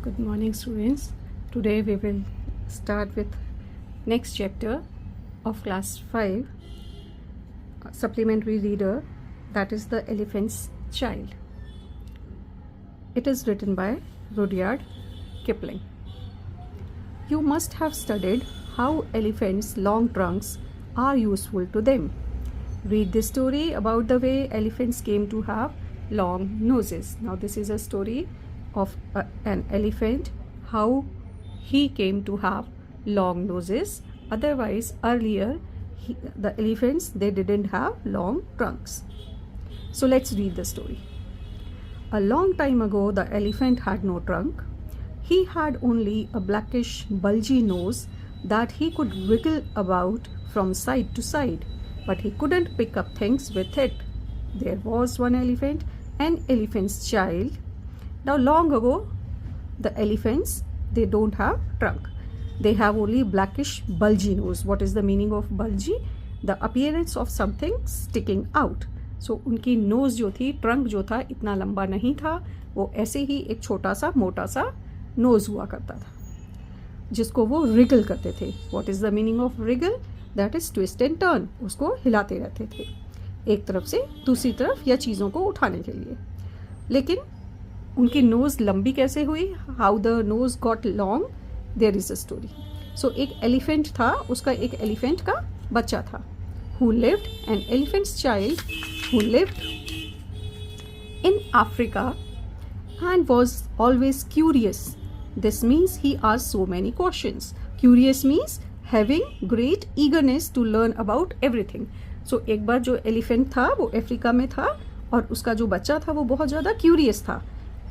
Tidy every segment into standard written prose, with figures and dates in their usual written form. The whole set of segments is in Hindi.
Good morning, students. Today we will start with next chapter of class 5 supplementary reader, that is The Elephant's Child. It is written by Rudyard Kipling. You must have studied how elephants' long trunks are useful to them. Read this story about the way elephants came to have long noses. Now this is a story of an elephant, how he came to have long noses. Otherwise earlier the elephants, they didn't have long trunks. So let's read the story. A long time ago the elephant had no trunk. He had only a blackish bulgy nose that he could wiggle about from side to side, but he couldn't pick up things with it. There was one elephant, an elephant's child. Now long ago the elephants, they don't have trunk. They have only blackish bulgy nose. What is the meaning of bulgy? The appearance of something sticking out. So उनकी nose जो थी, trunk जो था, इतना लंबा नहीं था, वो ऐसे ही एक छोटा सा मोटा सा nose हुआ करता था, जिसको वो wriggle करते थे. What is the meaning of wriggle? That is twist and turn. उसको हिलाते रहते थे एक तरफ से दूसरी तरफ या चीज़ों को उठाने के लिए. लेकिन उनकी नोज़ लंबी कैसे हुई? How the nose got long, there is a story. So एक एलिफेंट था, उसका एक एलिफेंट का बच्चा था. Who lived, an elephant's child who lived in Africa and was always curious. This means he asked so many questions. Curious means having great eagerness to learn about everything. So एक बार जो एलिफेंट था वो अफ्रीका में था और उसका जो बच्चा था वो बहुत ज़्यादा क्यूरियस था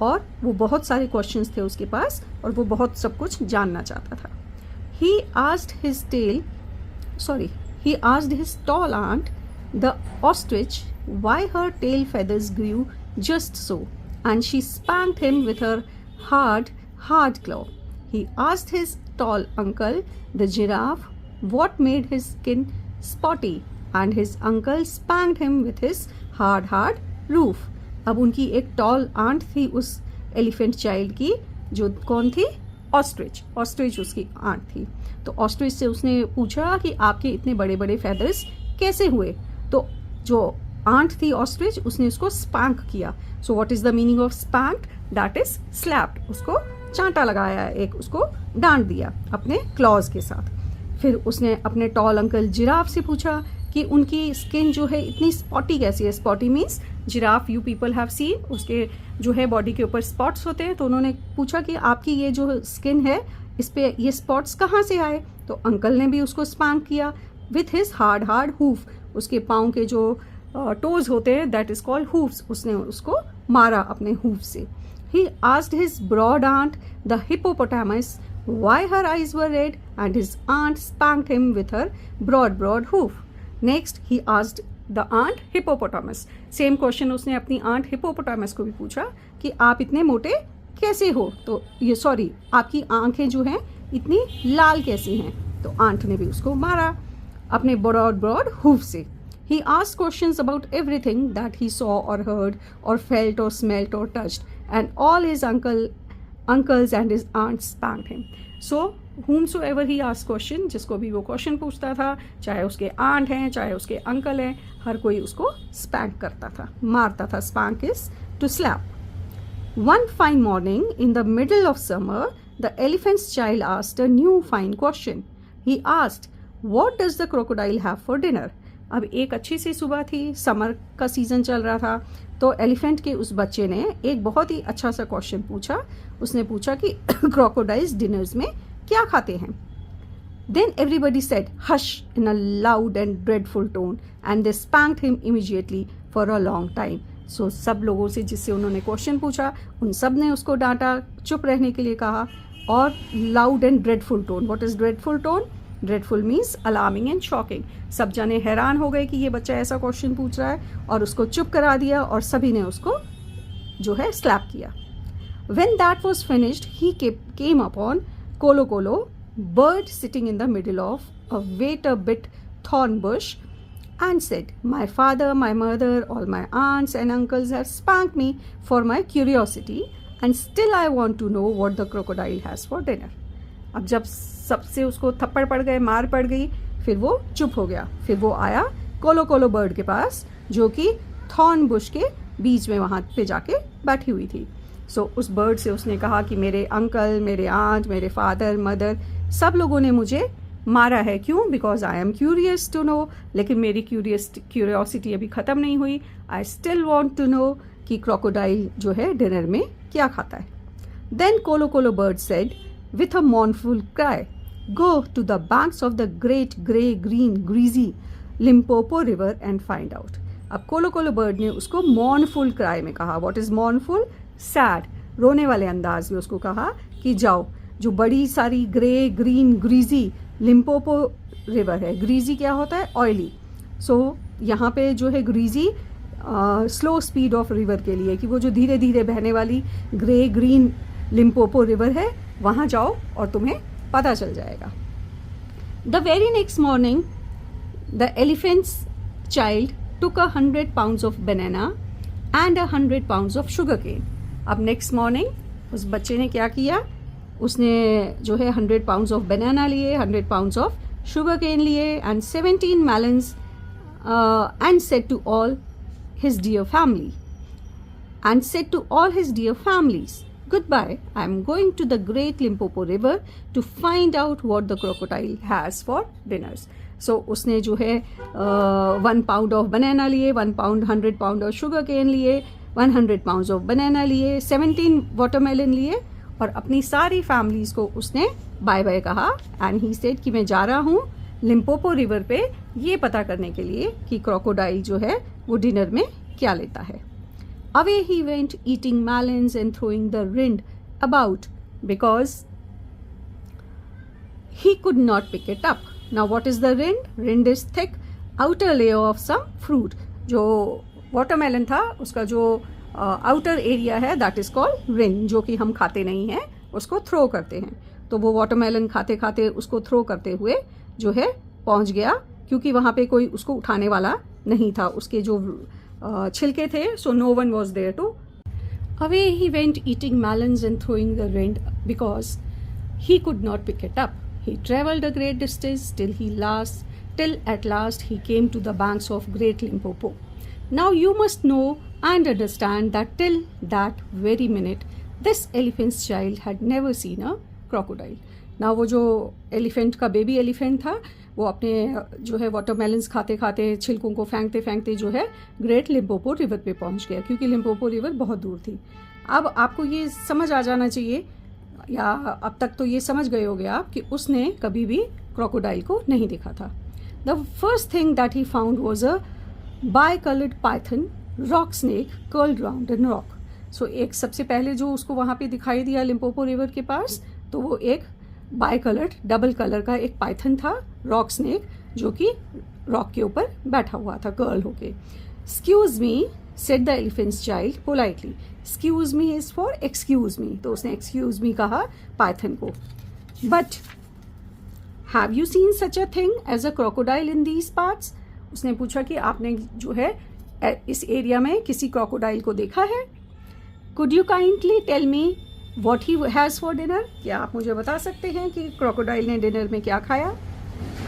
और वो बहुत सारे क्वेश्चंस थे उसके पास और वो बहुत सब कुछ जानना चाहता था. He asked his tall aunt, the ostrich, why her tail feathers grew just so, and she spanked him with her hard claw. He asked his tall uncle, the giraffe, what made his skin spotty, and his uncle spanked him with his hard roof. अब उनकी एक टॉल आंट थी उस एलिफेंट चाइल्ड की, जो कौन थी? ऑस्ट्रिच उसकी आंट थी. तो ऑस्ट्रिच से उसने पूछा कि आपके इतने बड़े बड़े फेदर्स कैसे हुए? तो जो आंट थी ऑस्ट्रिच, उसने उसको स्पैंक किया. So what is the meaning of spank? That is slapped. उसको चांटा लगाया, एक उसको डांट दिया अपने क्लॉज के साथ. फिर उसने अपने टॉल अंकल जिराफ से पूछा कि उनकी स्किन जो है इतनी स्पॉटी कैसी है? Spotty means giraffe, you people have seen, उसके जो है बॉडी के ऊपर स्पॉट्स होते हैं. तो उन्होंने पूछा कि आपकी ये जो स्किन है इस पे ये स्पॉट्स कहाँ से आए? तो अंकल ने भी उसको स्पैंक किया विथ हिज हार्ड हूफ. उसके पाँव के जो टोज होते हैं, दैट इज कॉल्ड हूफ्स, उसने उसको मारा अपने हूफ से. He asked his broad aunt the hippopotamus why her eyes were red, and his aunt spanked him with her broad hoof. Next he asked the aunt hippopotamus. Same question उसने अपनी आंट हिप्पोपोटामस को भी पूछा कि आप इतने मोटे कैसे हो? तो ये सॉरी, आपकी आंखें जो हैं इतनी लाल कैसी हैं? तो आंट ने भी उसको मारा अपने ब्रॉड हूफ से. He asked questions about everything that he saw or heard or felt or smelt or touched, and all his uncles and his aunts spanked him. So whomsoever he asked question, जिसको भी वो क्वेश्चन पूछता था, चाहे उसके आंट हैं चाहे उसके अंकल हैं, हर कोई उसको स्पैंक करता था, मारता था. Spank is to slap. One fine morning in the middle of summer, the elephant's child asked a new fine question. He asked, what does the crocodile have for dinner? अब एक अच्छी सी सुबह थी, समर का सीज़न चल रहा था. तो एलिफेंट के उस बच्चे ने एक बहुत ही अच्छा सा क्वेश्चन पूछा. उसने पूछा कि क्रोकोडाइल्स डिनर्स में क्या खाते हैं? Then everybody said hush in a loud and dreadful tone and they spanked him immediately for a long time. So सब लोगों से जिससे उन्होंने क्वेश्चन पूछा, उन सब ने उसको डांटा, चुप रहने के लिए कहा. और loud and dreadful tone, what is dreadful tone? Dreadful means alarming and shocking. सब जने हैरान हो गए कि ये बच्चा ऐसा क्वेश्चन पूछ रहा है और उसको चुप करा दिया और सभी ने उसको जो है स्लैप किया. When that was finished, he came upon Kolo, bird sitting in the middle of a wait a bit thorn bush, and said, my father, my mother, all my aunts and uncles have spanked me for my curiosity, and still I want to know what the crocodile has for dinner. अब जब सबसे उसको थप्पड़ पड़ गए, मार पड़ गई, फिर वो चुप हो गया. फिर वो आया कोलो कोलो बर्ड के पास, जो कि थॉर्न बुश के बीच में वहाँ पे जाके बैठी हुई थी. सो उस बर्ड से उसने कहा कि मेरे अंकल, मेरे आंट, मेरे फादर, मदर, सब लोगों ने मुझे मारा है. क्यों? Because I am curious to know. लेकिन मेरी क्यूरियोसिटी अभी ख़त्म नहीं हुई. I still want to know कि क्रोकोडाइल जो है डिनर में क्या खाता है. देन कोलो कोलो bird said with a mournful cry, "Go to the banks of the great grey green greasy Limpopo river and find out." अब कोलो कोलो बर्ड ने उसको mournful cry में कहा. What is mournful? Sad, रोने वाले अंदाज में उसको कहा कि जाओ, जो बड़ी सारी grey green greasy Limpopo river है. ग्रीजी क्या होता है? ऑयली. सो यहाँ पे जो है greasy slow speed of river के लिए, कि वो जो धीरे धीरे बहने वाली ग्रे ग्रीन लिम्पोपो रिवर है, वहाँ जाओ और तुम्हें पता चल जाएगा. The very next morning the elephant's child took 100 pounds of banana and 100 pounds of sugar cane. अब नेक्स्ट मॉर्निंग उस बच्चे ने क्या किया? उसने जो है 100 pounds ऑफ बनाना लिए, 100 pounds ऑफ शुगर केन लिए, and 17 melons and said to all his dear families, "Goodbye, I am going to the great Limpopo river to find out what the crocodile has for dinners." So उसने जो है 1 pound of banana लिए, 1 pound 100 pound of sugar cane लिए, 100 pounds of banana लिए, 17 watermelon लिए, और अपनी सारी फैमिलीज को उसने बाय बाय कहा. एंड ही सेड कि मैं जा रहा हूँ लिम्पोपो रिवर पे ये पता करने के लिए कि क्रोकोडाइल जो है वो डिनर में क्या लेता है. Away he went, eating melons and throwing the rind about because he could not pick it up. Now what is the rind? Rind is thick outer layer of some fruit. जो watermelon था उसका जो outer area है, that is called rind, जो कि हम खाते नहीं हैं, उसको थ्रो करते हैं. तो वो watermelon खाते खाते उसको थ्रो करते हुए जो है पहुंच गया, क्योंकि वहाँ पे कोई उसको उठाने वाला नहीं था. उसके जो छिलके थे, so no one was there to. Away he went, eating melons and throwing the rind because he could not pick it up. He travelled a great distance till at last he came to the banks of Great Limpopo. Now you must know and understand that till that very minute this elephant's child had never seen a crocodile. Now वो जो एलिफेंट का बेबी एलिफेंट था, वो अपने जो है वाटरमेलन्स खाते खाते, छिलकों को फेंकते फेंकते जो है ग्रेट लिम्पोपो रिवर पे पहुंच गया, क्योंकि लिम्पोपो रिवर बहुत दूर थी. अब आपको ये समझ आ जाना चाहिए, या अब तक तो ये समझ गए होंगे आप, कि उसने कभी भी क्रोकोडाइल को नहीं देखा था. The first thing that he found was a bi-coloured python rock snake curled round an rock. So एक सबसे पहले जो उसको वहाँ पे दिखाई दिया लिम्पोपो रिवर के पास, तो वो एक बाई कलर्ड डबल कलर का एक पाइथन था, रॉक स्नेक, जो कि रॉक के ऊपर बैठा हुआ था कर्ल होके. Excuse me said the elephant's child politely. Excuse me is for excuse me, तो उसने एक्सक्यूज मी कहा पाइथन को. But have you seen such a thing as a crocodile in these parts. उसने पूछा कि आपने जो है इस एरिया में किसी क्रोकोडाइल को देखा है. Could you kindly tell me What he has for dinner? क्या आप मुझे बता सकते हैं कि क्रोकोडाइल ने डिनर में क्या खाया?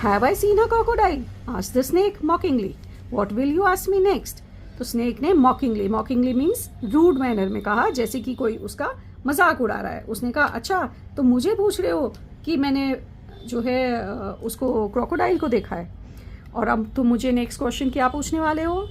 Have I seen a crocodile? asked the snake mockingly. What will you ask me next? तो स्नेक ने mockingly means rude manner में कहा, जैसे कि कोई उसका मजाक उड़ा रहा है. उसने कहा, अच्छा तो मुझे पूछ रहे हो कि मैंने जो है उसको क्रोकोडाइल को देखा है, और अब तुम मुझे नेक्स्ट क्वेश्चन क्या पूछने वाले हो?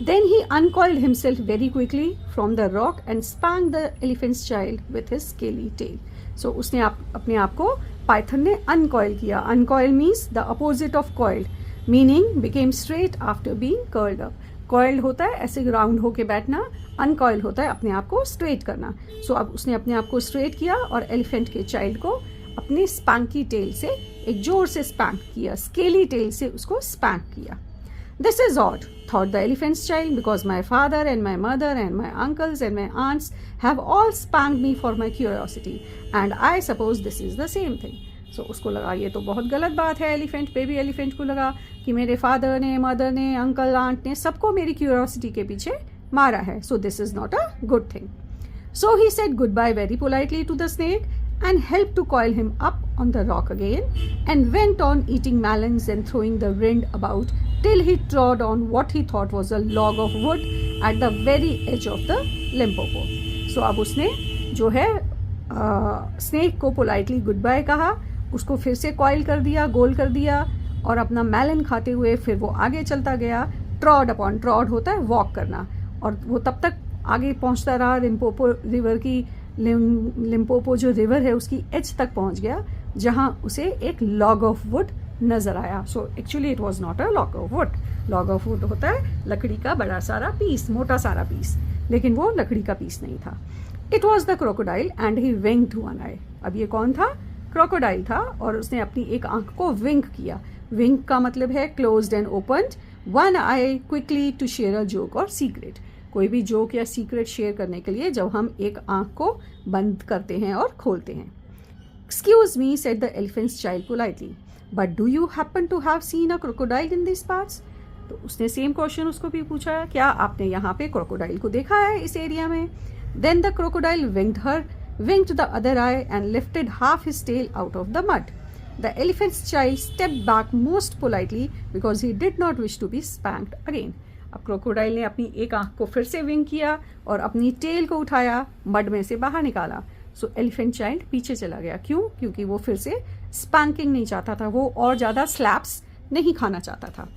Then he uncoiled himself very quickly from the rock and spanked the elephant's child with his scaly tail. So उसने अपने आप को पाइथन ने uncoil किया. Uncoil means the opposite of coiled, meaning became straight after being curled up. Coiled होता है ऐसे राउंड होके बैठना, uncoil होता है अपने आप को स्ट्रेट करना. So अब उसने अपने आप को स्ट्रेट किया और एलिफेंट के चाइल्ड को अपने स्पैंकी टेल से एक जोर से स्पैंक किया, स्केली टेल से उसको स्पैंक किया. This is odd, thought the elephant's child, because my father and my mother and my uncles and my aunts have all spanked me for my curiosity, and I suppose this is the same thing. So उसको लगा ये तो बहुत गलत बात है. एलिफेंट, बेबी एलिफेंट को लगा कि मेरे फादर ने, मदर ने, अंकल, आंट ने सबको मेरी क्यूरियोसिटी के पीछे मारा है. So this is not a good thing. So he said goodbye very politely to the snake and helped to coil him up on the rock again and went on eating melons and throwing the rind about till he trod on what he thought was a log of wood at the very edge of the Limpopo. So अब उसने जो है स्नेक को पोलाइटली गुड बाय कहा, उसको फिर से कॉइल कर दिया, गोल कर दिया और अपना मेलन खाते हुए फिर वो आगे चलता गया. ट्रॉड अपॉन, ट्रॉड होता है वॉक करना, और वो तब तक आगे पहुंचता रहा. लिम्पोपो रिवर की, लिम्पोपो जो रिवर है उसकी एज तक पहुंच गया जहां उसे एक लॉग ऑफ वुड नजर आया. So actually it was not a log of would. Log of would होता है लकड़ी का बड़ा सारा पीस, मोटा सारा पीस, लेकिन वो लकड़ी का पीस नहीं था. It was the crocodile and he winked one eye. अब ये कौन था? क्रोकोडाइल था, और उसने अपनी एक आंख को विंक किया. विंक का मतलब है closed and opened one eye quickly to share a joke or secret. कोई भी जोक या सीक्रेट शेयर करने के लिए जब हम एक आंख को बंद करते हैं और खोलते हैं. Excuse me, said the elephant's child politely, but do you happen to have seen a crocodile in this parts. तो उसने सेम क्वेश्चन उसको भी पूछा, क्या आपने यहाँ पे क्रोकोडाइल को देखा है इस एरिया में. Then the crocodile winked the other eye and lifted half his tail out of the mud. The elephant's child stepped back most politely because he did not wish to be spanked again. अब क्रोकोडाइल ने अपनी एक आंख को फिर से विंक किया और अपनी टेल को उठाया, मड में से बाहर निकाला. सो एलिफेंट चाइल्ड पीछे चला गया. क्यों? क्योंकि वो फिर से स्पैंकिंग नहीं चाहता था, वो और ज्यादा स्लैप्स नहीं खाना चाहता था.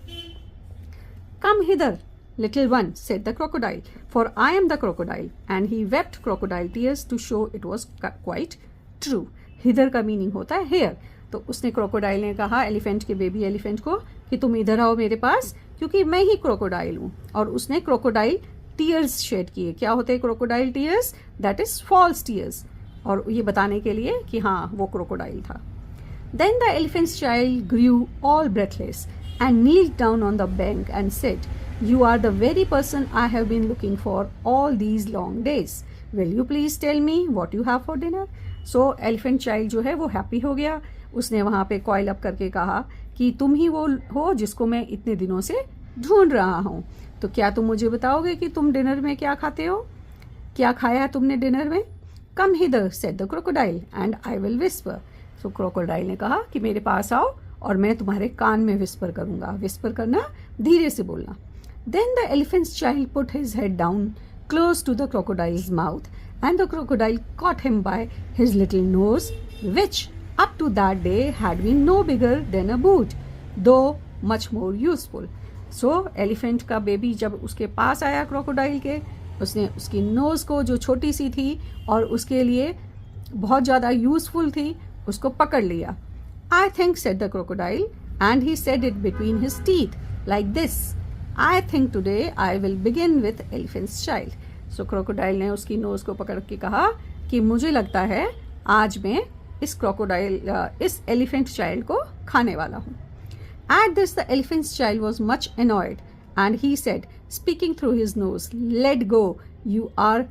Come hither, little one, said the crocodile, for I am the crocodile. And he wept crocodile tears to show it was quite true. Hither का मीनिंग होता है here. तो उसने क्रोकोडाइल ने कहा एलिफेंट के बेबी एलिफेंट को कि तुम इधर आओ मेरे पास, क्योंकि मैं ही क्रोकोडाइल हूँ. और उसने क्रोकोडाइल टीयर्स शेड किए. क्या होते हैं crocodile tears? That is false tears. और ये बताने के लिए कि हाँ वो क्रोकोडाइल था. Then the elephant's child grew all breathless and kneeled down on the bank and said, You are the very person I have been looking for all these long days. Will you please tell me what you have for dinner? So elephant child जो है वो हैप्पी हो गया. उसने वहाँ पे कॉइल अप करके कहा कि तुम ही वो हो जिसको मैं इतने दिनों से ढूंढ रहा हूँ. तो क्या तुम मुझे बताओगे कि तुम डिनर में क्या खाते हो? क्या खाया है तुमने डिनर में? Come hither, said the crocodile, and I will whisper. So crocodile ने कहा कि मेरे पास आओ और मैं तुम्हारे कान में विस्पर करूंगा. विस्पर करना, धीरे से बोलना. Then the elephant's child put his head down close to the crocodile's mouth, and the crocodile caught him by his little nose, which up to that day had been no bigger than a boot, though much more useful. So elephant का बेबी जब उसके पास आया crocodile के, उसने उसकी नोज को जो छोटी सी थी और उसके लिए बहुत ज़्यादा यूजफुल थी, उसको पकड़ लिया. I think, said the crocodile, and he said it between his teeth like this. I think today I will begin with elephant's child. So crocodile ने उसकी नोज को पकड़ के कहा कि मुझे लगता है आज मैं इस क्रोकोडाइल इस एलिफेंट चाइल्ड को खाने वाला हूँ. At this the elephant's child was much annoyed and he said, speaking through his nose, Let go, you are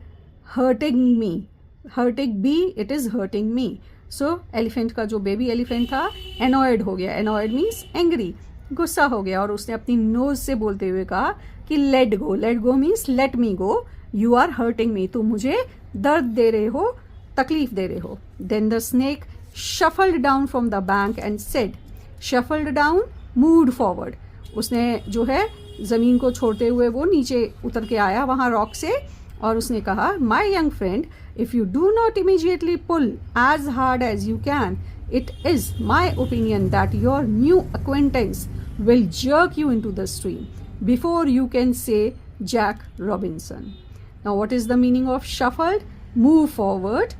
hurting me. Hurting me, it is hurting me. So elephant का जो बेबी एलिफेंट था annoyed हो गया. Annoyed means angry, गुस्सा हो गया, और उसने अपनी नोज से बोलते हुए कहा कि let go. Let go means let me go. You are hurting me, तुम मुझे दर्द दे रहे हो, तकलीफ दे रहे हो. Then the snake shuffled down from the bank and said, shuffled down, moved forward. उसने जो है जमीन को छोड़ते हुए वो नीचे उतर के आया वहां रॉक से, और उसने कहा, my young friend, if you do not immediately pull as hard as you can, it is my opinion that your new acquaintance will jerk you into the stream before you can say Jack Robinson. Now what is the meaning of shuffled? Move forward.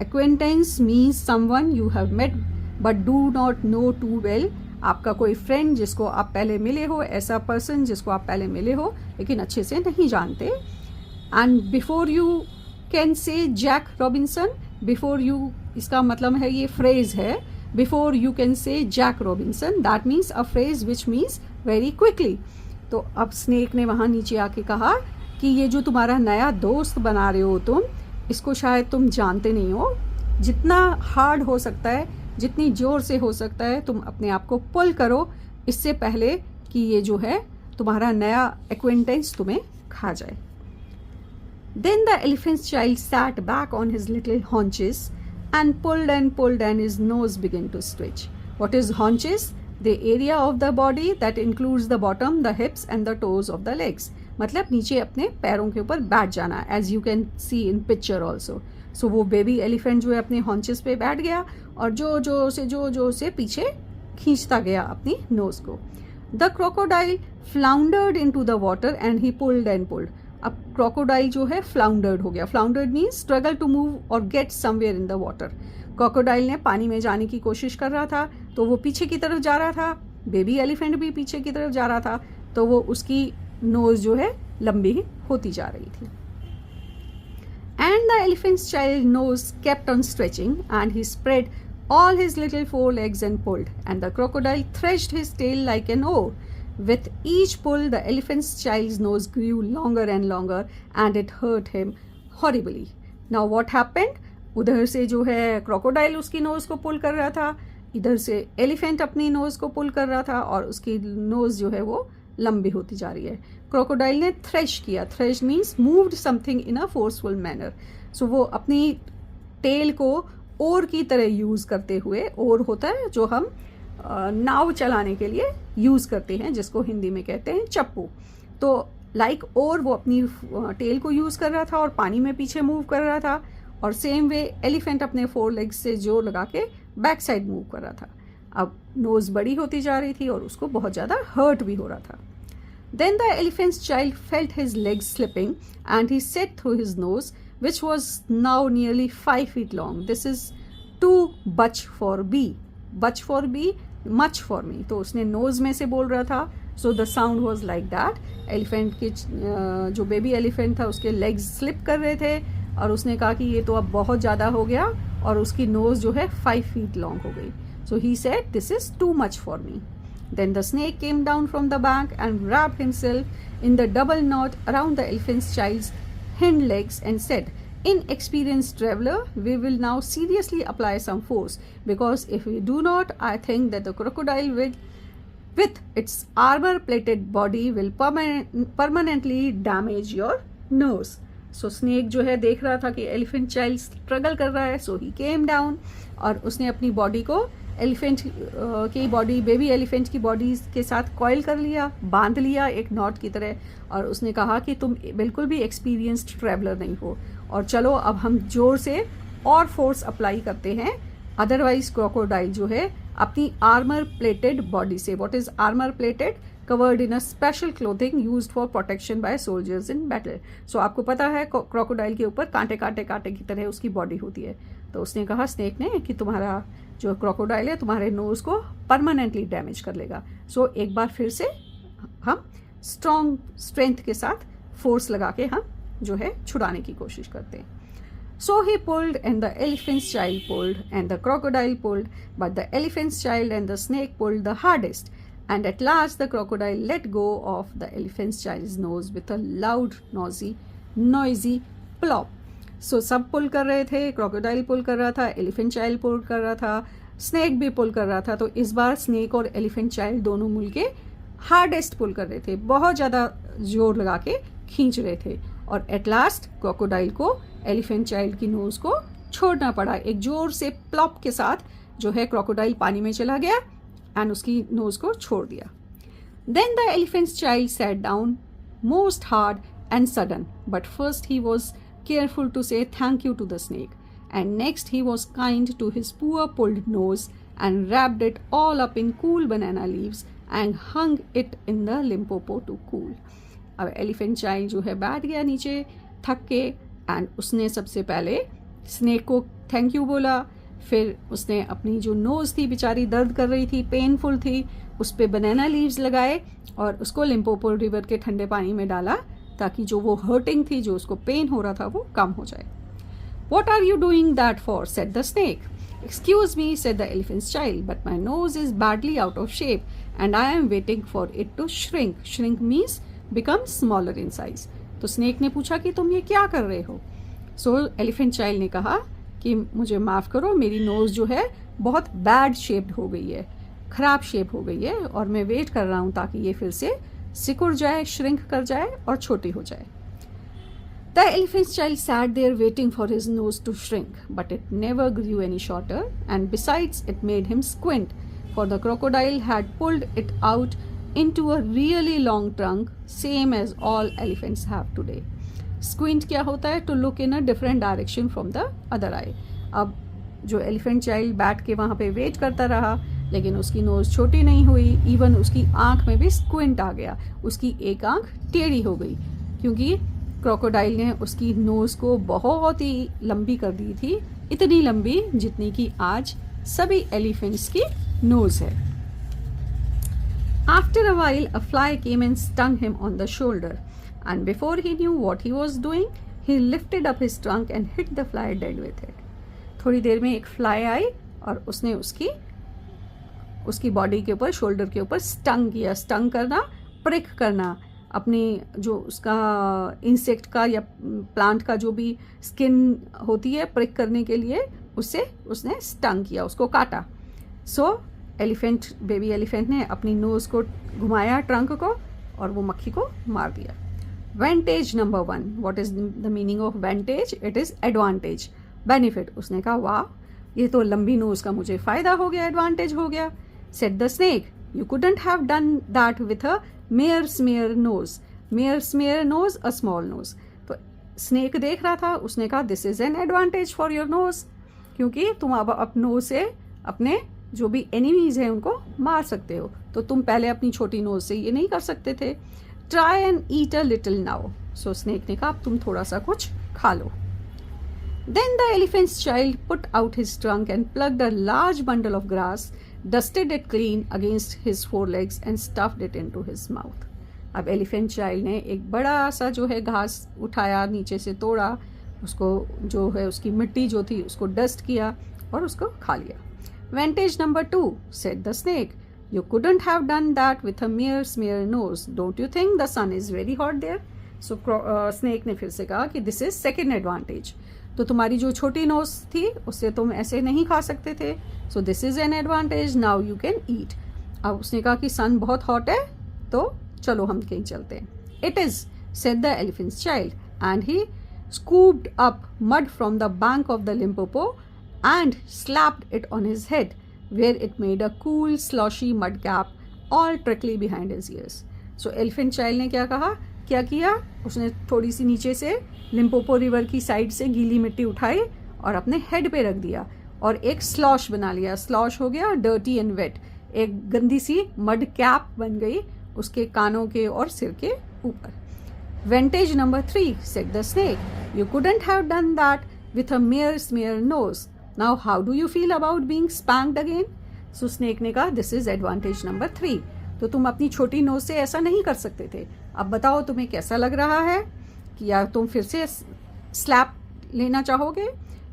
Acquaintance means someone you have met but do not know too well. आपका कोई फ्रेंड जिसको आप पहले मिले हो, ऐसा पर्सन जिसको आप पहले मिले हो लेकिन अच्छे से नहीं जानते. And before you can say Jack Robinson, before you, इसका मतलब है, ये फ्रेज है, before you can say Jack Robinson, that means a phrase which means very quickly. तो अब स्नेक ने वहाँ नीचे आके कहा कि ये जो तुम्हारा नया दोस्त बना रहे हो तुम, इसको शायद तुम जानते नहीं हो. जितना हार्ड हो सकता है, जितनी जोर से हो सकता है, तुम अपने आप को पुल करो इससे पहले कि ये जो है तुम्हारा नया एक्वेंटेंस तुम्हें खा जाए. Then the elephant's child sat back on his little haunches and pulled and his nose began to twitch. What is haunches? The area of the body that includes the bottom, the hips and the toes of the legs. मतलब नीचे अपने पैरों के ऊपर बैठ जाना, as you can see in picture also. So वो बेबी एलिफेंट जो है अपने हॉन्चेस पे बैठ गया और जो से पीछे खींचता गया अपनी नोज को. The crocodile floundered into the water and he pulled and pulled. अब क्रोकोडाइल जो है फ्लाउंडर्ड हो गया. Floundered means struggle to move और get somewhere in the water. Crocodile ने पानी में जाने की कोशिश कर रहा था तो वो पीछे की तरफ जा रहा था. बेबी एलिफेंट भी पीछे की तरफ जा रहा था तो वो उसकी नोज जो है लंबी होती जा रही थी. And the elephant's child nose kept on stretching and he spread all his little forelegs and pulled, and the crocodile threshed his tail like an oar. With each pull, the elephant's child's nose grew longer and longer and it hurt him horribly. Now what happened? उधर से जो है crocodile उसकी नोज को पुल कर रहा था, इधर से एलिफेंट अपनी नोज को पुल कर रहा था और उसकी नोज जो है वो लंबी होती जा रही है. क्रोकोडाइल ने थ्रेश किया. Thresh means moved something in a forceful manner. So वो अपनी टेल को ओर की तरह यूज़ करते हुए, ओर होता है जो हम नाव चलाने के लिए यूज़ करते हैं जिसको हिंदी में कहते हैं चप्पू. तो लाइक ओर वो अपनी टेल को यूज़ कर रहा था और पानी में पीछे मूव कर रहा था और सेम वे एलिफेंट अपने 4 लेग्स से जोर लगा के बैक साइड मूव कर रहा था. अब नोज बड़ी होती जा रही थी और उसको बहुत ज़्यादा हर्ट भी हो रहा था. Then the elephant's child felt his legs slipping and he said through his nose, which was now nearly 5 feet long, "This is too much for B." Much for B, much for me. तो उसने नोज में से बोल रहा था. So the sound was like that. Elephant के जो बेबी एलिफेंट था उसके लेग्स स्लिप कर रहे थे और उसने कहा कि ये तो अब बहुत ज़्यादा हो गया और उसकी नोज जो है 5 feet long हो गई. So he said, "This is too much for me." Then the snake came down from the bank and wrapped himself in the double knot around the elephant's child's hind legs and said, "Inexperienced traveler, we will now seriously apply some force, because if we do not, I think that the crocodile will, with its armor-plated body, will permanently damage your nose." So snake जो है देख रहा था कि एलिफेंट चाइल्ड स्ट्रगल कर रहा है, सो ही केम डाउन और उसने अपनी बॉडी को एलिफेंट की बॉडी, बेबी एलिफेंट की बॉडी के साथ कॉइल कर लिया, बांध लिया एक नॉट की तरह. और उसने कहा कि तुम बिल्कुल भी एक्सपीरियंस्ड ट्रैवलर नहीं हो और चलो अब हम जोर से और फोर्स अप्लाई करते हैं, अदरवाइज क्रोकोडाइल जो है अपनी आर्मर प्लेटेड बॉडी से, what is armour plated, covered in a special clothing used for protection by soldiers in battle. So आपको पता है क्रोकोडाइल के ऊपर कांटे कांटे कांटे की तरह उसकी बॉडी होती है. तो उसने कहा स्नेक ने कि तुम्हारा जो क्रोकोडाइल है तुम्हारे नोज को परमानेंटली डैमेज कर लेगा. सो एक बार फिर से हम स्ट्रेंथ के साथ फोर्स लगा के हम जो है छुड़ाने की कोशिश करते हैं. So he pulled and the elephant's child pulled and the crocodile pulled, but the elephant's child and the snake pulled the hardest. And at last the crocodile let go of the elephant's child's nose with a loud noisy plop. So सब पुल कर रहे थे, क्रोकोडाइल पुल कर रहा था, एलिफेंट चाइल्ड पुल कर रहा था, स्नेक भी पुल कर रहा था. तो इस बार स्नेक और एलिफेंट चाइल्ड दोनों मिलके हार्डेस्ट पुल कर रहे थे, बहुत ज़्यादा जोर लगा के खींच रहे थे. और एट लास्ट क्रोकोडाइल को एलिफेंट चाइल्ड की नोज को छोड़ना पड़ा. एक जोर से प्लॉप के साथ जो है क्रोकोडाइल पानी में चला गया एंड उसकी नोज को छोड़ दिया. Then the elephant's child sat down most hard and sudden, but first he was careful to say thank you to the snake, and next he was kind to his poor pulled nose and wrapped it all up in cool banana leaves and hung it in the Limpopo to cool. अब एलिफेंट चाइल्ड जो है बैठ गया नीचे थक के एंड उसने सबसे पहले स्नेक को थैंक यू बोला. फिर उसने अपनी जो नोज़ थी बेचारी दर्द कर रही थी, पेनफुल थी, उस पर बनाना लीव्स लगाए और उसको लिम्पोपो रिवर के ठंडे पानी में डाला ताकि जो वो हर्टिंग थी, जो उसको पेन हो रहा था, वो कम हो जाए. "What are you doing that for?" said the snake. "Excuse me," said the elephant's child, "but my nose is badly out of shape and I am waiting for it to shrink." Shrink means become smaller in size. तो स्नेक ने पूछा कि तुम ये क्या कर रहे हो. सो एलिफेंट चाइल्ड ने कहा कि मुझे माफ़ करो, मेरी नोज़ जो है बहुत बैड शेप्ड हो गई है, ख़राब शेप हो गई है और मैं वेट कर रहा हूँ ताकि ये फिर से सिकुड़ जाए, श्रिंक कर जाए और छोटी हो जाए. The elephant's child sat there waiting for his nose to shrink, but it never grew any shorter, and besides, it made him squint, for the crocodile had pulled it out into a really long trunk, same as all elephants have today. Squint क्या होता है? To look in a different direction from the other eye. अब जो एलिफेंट चाइल्ड बैठ के वहाँ पे वेट करता रहा, लेकिन उसकी नोज़ छोटी नहीं हुई, इवन उसकी आँख में भी स्क्विंट आ गया, उसकी एक आँख टेढ़ी हो गई, क्योंकि क्रोकोडाइल ने उसकी नोज़ को बहुत ही लंबी कर दी थी, इतनी लंबी जितनी कि आज सभी एलिफेंट्स की नोज़ है. After a while, a fly came and stung him on the shoulder, and before he knew what he was doing, he lifted up his trunk and hit the fly dead with it. थोड़ी देर में एक फ्लाई आई और उसने उसकी बॉडी के ऊपर, शोल्डर के ऊपर स्टंग किया. स्टंग करना, प्रिक करना, अपनी जो उसका इंसेक्ट का या प्लांट का जो भी स्किन होती है प्रिक करने के लिए, उससे उसने स्टंग किया, उसको काटा. सो बेबी एलिफेंट ने अपनी नोज़ को घुमाया ट्रंक को और वो मक्खी को मार दिया. Vantage number 1. What is the meaning of vantage? It is advantage, benefit. उसने कहा वाह, ये तो लंबी नोज़ का मुझे फ़ायदा हो गया, एडवांटेज हो गया. Said the snake, you couldn't have done that with a mere smear nose. Mere smear nose, a small nose. तो स्नेक देख रहा था, उसने कहा this is an advantage for your nose, क्योंकि तुम अब अपनों से अपने जो भी एनिमीज हैं उनको मार सकते हो, तो तुम पहले अपनी छोटी नोज से ये नहीं कर सकते थे. Try and eat a little now. So snake ने कहा अब तुम थोड़ा सा कुछ खा लो. Then the elephant's child put out his trunk and plucked a large bundle of grass, dusted it clean against his forelegs and stuffed it into his mouth. अब एलिफेंट चाइल्ड ने एक बड़ा सा जो है घास उठाया, नीचे से तोड़ा, उसको जो है उसकी मिट्टी जो थी उसको डस्ट किया और उसको खा लिया. Vantage number 2, said the snake. You couldn't have done that with a mere smear nose. Don't you think the sun is very hot there? So snake ने फिर से कहा कि this is second advantage. तो तुम्हारी जो छोटी नोज थी उससे तुम ऐसे नहीं खा सकते थे. So this is an advantage, now you can eat. अब उसने कहा कि सन बहुत हॉट है, तो चलो हम कहीं चलते हैं. It is, said the elephant's child, and he scooped up mud from the bank of the Limpopo and slapped it on his head, where it made a cool slushy mud cap all trickly behind his ears. So elephant child ने क्या किया, उसने थोड़ी सी नीचे से लिम्पोपो रिवर की साइड से गीली मिट्टी उठाई और अपने हेड पे रख दिया और एक स्लॉश बना लिया. स्लॉश हो गया डर्टी एंड वेट, एक गंदी सी मड कैप बन गई उसके कानों के और सिर के ऊपर. Vantage number 3, said the snake, you couldn't have done that with a mere smear nose. Now how do you feel about being spanked again? So snake ने कहा दिस इज एडवांटेज नंबर 3. तो तुम अपनी छोटी नोज से ऐसा नहीं कर सकते थे, अब बताओ तुम्हें कैसा लग रहा है, कि या तुम फिर से स्लैप लेना चाहोगे?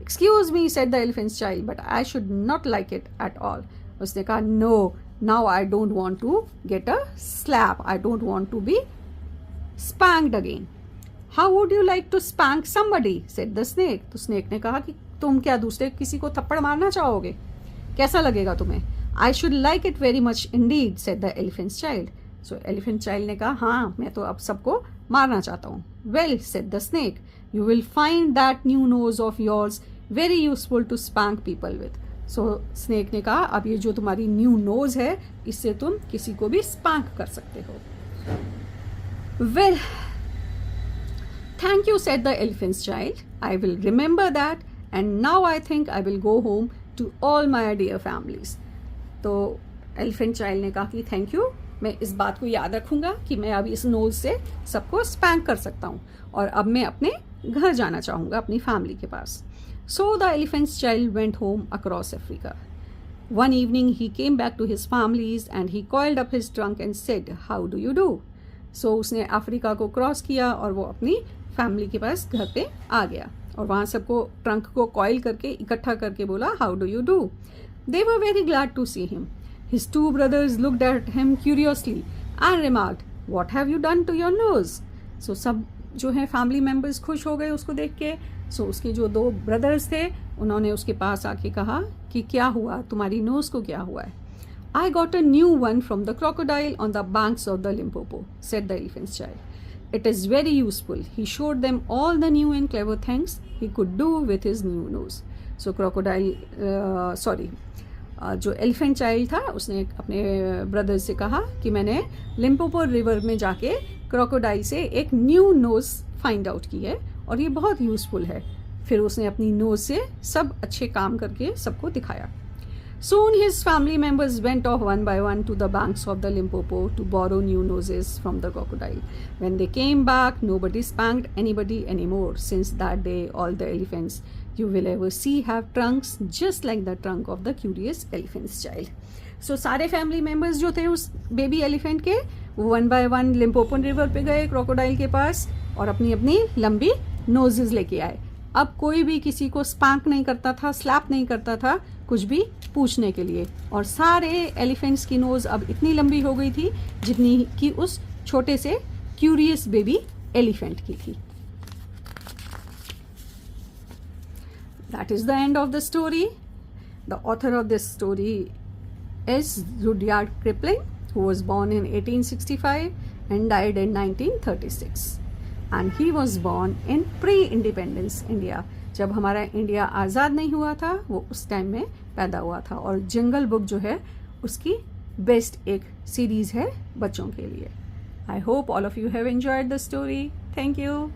Excuse me, said the elephant's child, but I should not like it at all. उसने कहा no, now I don't want to get a slap, I don't want to be spanked again. How would you like to spank somebody? Said the snake. तो स्नेक ने कहा कि तुम क्या दूसरे किसी को थप्पड़ मारना चाहोगे, कैसा लगेगा तुम्हें? I should like it very much Indeed, said the elephant's child. So elephant child ने कहा हाँ, मैं तो अब सबको मारना चाहता हूँ. Well, said the snake, you will find that new nose of yours very useful to spank people with. So snake ने कहा अब ये जो तुम्हारी न्यू नोज है, इससे तुम किसी को भी स्पैंक कर सकते हो. Well, thank you, said the elephant's child, I will remember that, and now I think I will go home to all my dear families. तो एलिफेंट चाइल्ड ने कहा कि थैंक यू, मैं इस बात को याद रखूँगा कि मैं अब इस नोज से सबको स्पैंक कर सकता हूँ, और अब मैं अपने घर जाना चाहूँगा, अपनी फैमिली के पास. So the elephant's child went home across Africa. One evening he came back to his families and he coiled up his trunk and said, how do you do? So उसने अफ्रीका को क्रॉस किया और वो अपनी फैमिली के पास घर पे आ गया और वहाँ सबको ट्रंक को कॉइल करके इकट्ठा करके बोला how do you do? They were very glad to see him. His two brothers looked at him curiously and remarked, what have you done to your nose? So सब जो है फैमिली मेम्बर्स खुश हो गए उसको देख के. सो उसके जो 2 ब्रदर्स थे उन्होंने उसके पास आके कहा कि क्या हुआ, तुम्हारी नोज को क्या हुआ है? I got a new one from the crocodile on the banks of the Limpopo, said the elephant's child. It is very useful. He showed them all the new and clever things he could do with his new nose. So crocodile, जो एलिफेंट चाइल्ड था उसने अपने ब्रदर से कहा कि मैंने लिम्पोपो रिवर में जाके क्रोकोडाइल से एक न्यू नोज फाइंड आउट की है और ये बहुत यूज़फुल है. फिर उसने अपनी नोज से सब अच्छे काम करके सबको दिखाया. Soon his family members went off one by one to the banks of the Limpopo to borrow new noses from the crocodile. When they came back, nobody spanked anybody anymore. Since that day, all the elephants you will ever see have trunks just like the trunk of the curious elephant's child. So सारे फैमिली मेम्बर्स जो थे उस बेबी एलिफेंट के वो one by one Limpopo river पे गए क्रोकोडाइल के पास और अपनी अपनी लंबी नोजेस लेके आए. अब कोई भी किसी को स्पैंक नहीं करता था, स्लैप नहीं करता था कुछ भी पूछने के लिए. और सारे एलिफेंट्स की नोज अब इतनी लंबी हो गई थी जितनी कि उस छोटे से क्यूरियस बेबी एलिफेंट की थी. That is the end of the story. The author of this story is Rudyard Kipling, who was born in 1865 and died in 1936. And he was born in pre-independence India. जब हमारा इंडिया आज़ाद नहीं हुआ था वो उस टाइम में पैदा हुआ था. और जंगल बुक जो है उसकी बेस्ट एक सीरीज़ है बच्चों के लिए. I hope all of you have enjoyed the story. Thank you.